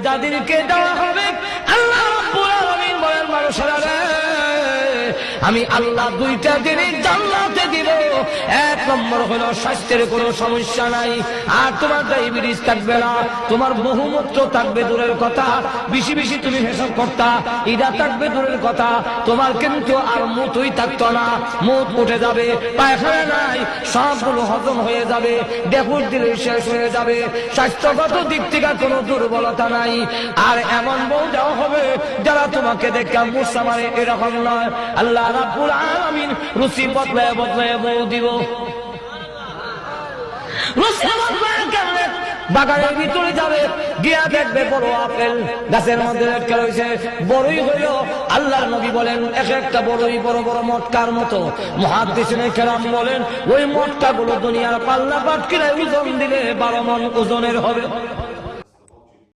যাদেরকে দেওয়া হবে আল্লাহ রাব্বুল আলামিন বলেন মানুষেরা রে আমি আল্লাহ দুইটা জিনিস জান্নাতে দিব। এক নম্বর হলো স্বাস্থ্যের কোনো সমস্যা নাই, আর তোমার ডায়াবেটিস থাকবে না, তোমার বহুমূত্র থাকবে দূরের কথা, বেশি বেশি তুমি পেশাব করতা এটা থাকবে দূরের কথা, তোমার কিন্তু আর মুতই থাকতো না, মুত উঠে যাবে, পায়খানা নাই, সবগুলো হজম হয়ে যাবে, ডেকুর দিলে শেষ হয়ে যাবে, স্বাস্থ্যগত দিক থেকে কোনো দুর্বলতা নাই। আর এমন বউ দেওয়া হবে যারা তোমাকে দেখে মুসা মারে এরকম নয়, আল্লাহ রাব্বুল আলামিন রুচি বদলায় বদলায় বউ দিব। রুচি বদলায় কেমনে? বাগানের ভিতরে যাবে, গিয়া দেখবে বড় আপেল গাছের মধ্যে লটকে রয়েছে, বড়ই হইল। আল্লাহর নবী বলেন এক একটা বড়ই বড় বড় মটকার মতো। মুহাদ্দিসিনে কেরাম বলেন ওই মটকাগুলো দুনিয়ার পাল্লা পাটকিরায় ওজন দিলে 12 মণ ওজনের হবে।